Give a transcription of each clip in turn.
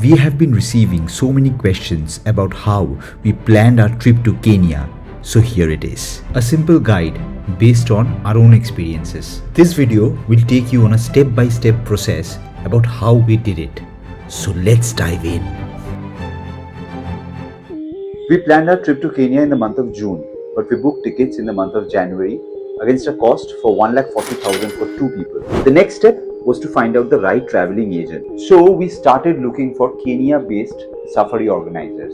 We have been receiving so many questions about how we planned our trip to Kenya, so here it is. A simple guide based on our own experiences. This video will take you on a step-by-step process about how we did it. So let's dive in. We planned our trip to Kenya in the month of June, but we booked tickets in the month of January against a cost for 1,40,000 for 2 people. The next step was to find out the right traveling agent. So we started looking for Kenya-based safari organizers,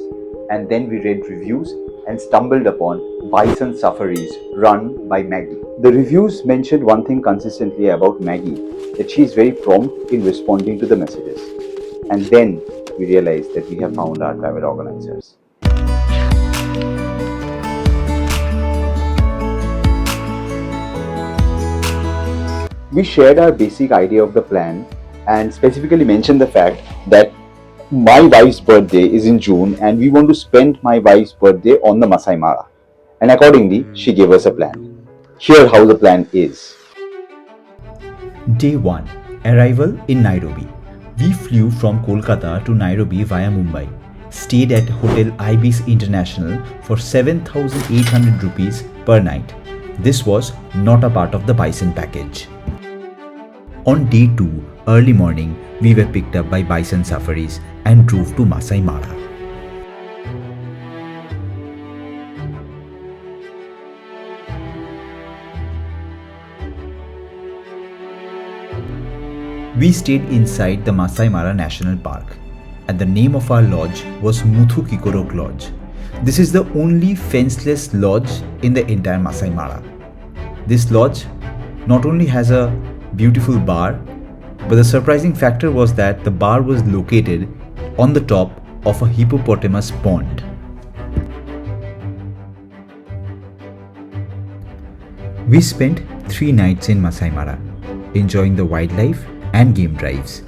and then we read reviews and stumbled upon Bison safaris run by Maggie. The reviews mentioned one thing consistently about Maggie, that she is very prompt in responding to the messages. And then we realized that we have found our travel organizers. We shared our basic idea of the plan and specifically mentioned the fact that my wife's birthday is in June and we want to spend my wife's birthday on the Maasai Mara. And accordingly, she gave us a plan. Here how the plan is. Day 1. Arrival in Nairobi. We flew from Kolkata to Nairobi via Mumbai. Stayed at Hotel IBIS International for 7,800 rupees per night. This was not a part of the Bison package. On day 2, early morning, we were picked up by Bison safaris and drove to Maasai Mara. We stayed inside the Maasai Mara National Park, and the name of our lodge was Muthi Keekorok Lodge. This is the only fenceless lodge in the entire Maasai Mara. This lodge not only has a beautiful bar, but the surprising factor was that the bar was located on the top of a hippopotamus pond. We spent 3 nights in Maasai Mara, enjoying the wildlife and game drives.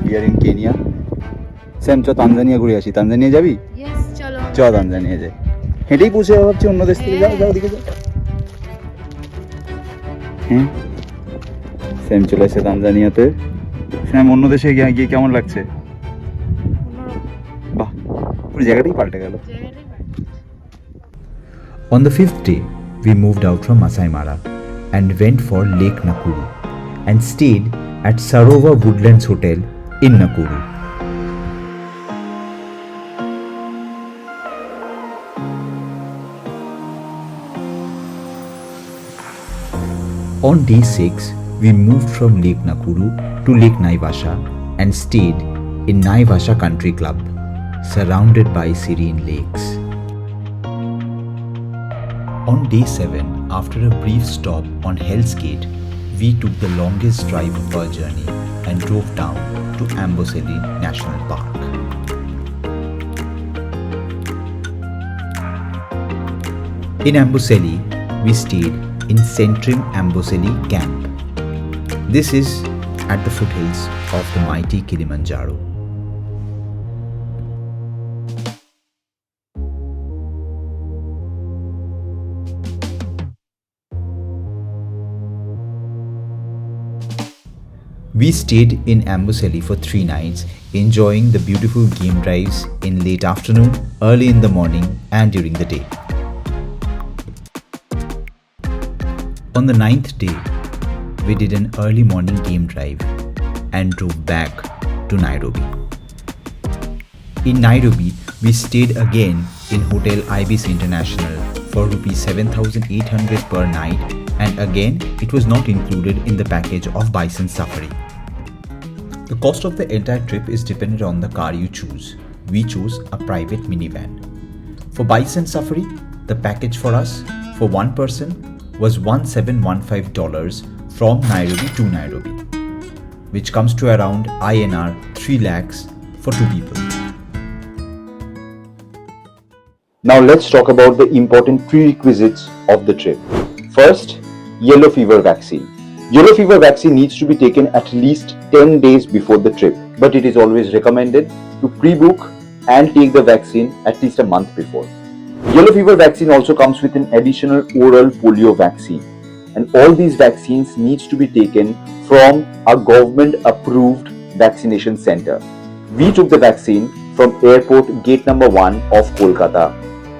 We are in Kenya. Sam, চ Tanzania ঘুরে আসি। Tanzania যাবি? Yes, চলো। চ Tanzania যাই। হেঁটেই পৌঁছে যাবো ভাবছি, অন্য দেশ থেকে যাও দিকে যাও। হ্যাঁ, স্যাম চলে এসেছে তানজানিয়াতে। স্যাম, অন্য দেশে গিয়ে কেমন লাগছে? বাহ, পুরো জায়গাটাই পাল্টে গেল। On the 5th day, we moved out from Maasai Mara and went for Lake Nakuru and stayed at Sarova Woodlands Hotel in Nakuru. On day 6, we moved from Lake Nakuru to Lake Naivasha and stayed in Naivasha Country Club, surrounded by serene lakes. On day 7, after a brief stop on Hell's Gate, we took the longest drive of our journey and drove down to Amboseli National Park. In Amboseli, we stayed in Centrum Amboseli Camp. This is at the foothills of the mighty Kilimanjaro. We stayed in Amboseli for 3 nights, enjoying the beautiful game drives in late afternoon, early in the morning and during the day. On the 9th day, we did an early morning game drive and drove back to Nairobi. In Nairobi, we stayed again in Hotel IBIS International for rupees 7,800 per night, and again it was not included in the package of Bison Safari. The cost of the entire trip is dependent on the car you choose. We chose a private minivan. For Bison Safari, the package for us, for one person, was $1,715 from Nairobi to Nairobi, which comes to around INR 3 lakhs for 2 people. Now let's talk about the important prerequisites of the trip. First, yellow fever vaccine. Yellow fever vaccine needs to be taken at least 10 days before the trip, but it is always recommended to pre-book and take the vaccine at least a month before. Yellow fever vaccine also comes with an additional oral polio vaccine. and all these vaccines needs to be taken from a government approved vaccination center. We took the vaccine from airport gate number 1 of Kolkata.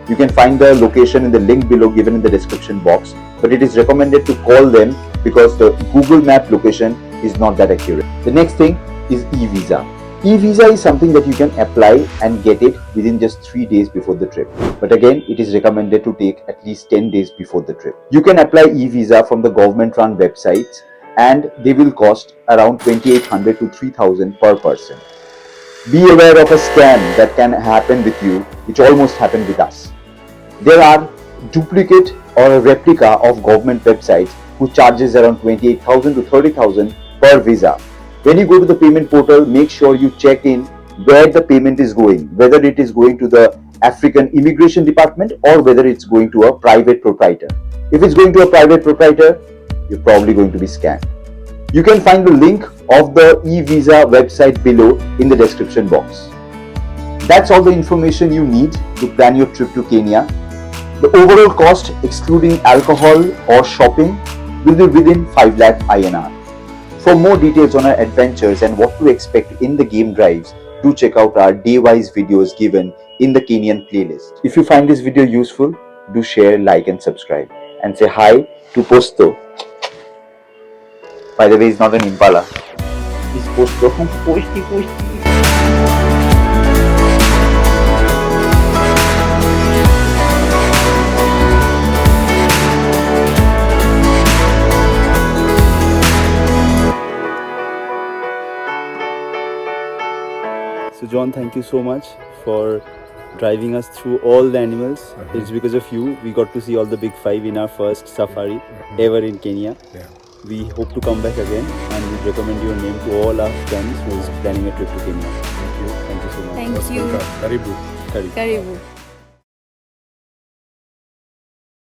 You can find the location in the link below given in the description box, but it is recommended to call them because the Google Map location is not that accurate. The next thing is e-visa. E-visa is something that you can apply and get it within just 3 days before the trip. But again, it is recommended to take at least 10 days before the trip. You can apply e-visa from the government-run websites and they will cost around 2,800 to 3,000 per person. Be aware of a scam that can happen with you, which almost happened with us. There are duplicate or a replica of government websites who charges around 28,000 to 30,000 per visa. When you go to the payment portal, make sure you check in where the payment is going, whether it is going to the African Immigration Department or whether it's going to a private proprietor. If it's going to a private proprietor, you're probably going to be scammed. You can find the link of the e-visa website below in the description box. That's all the information you need to plan your trip to Kenya. The overall cost, excluding alcohol or shopping, will be within 5 lakh INR. For more details on our adventures and what to expect in the game drives, do check out our day-wise videos given in the Kenyan playlist. If you find this video useful, do share, like and subscribe. And say hi to Posto. By the way, he's not an impala. He's Posto. Posty. So John, thank you so much for driving us through all the animals. It's because of you we got to see all the big 5 in our first safari ever in Kenya. We hope to come back again and we recommend your name to all our friends who is planning a trip to Kenya. Thank you so much. Thank you. Karibu. Karibu.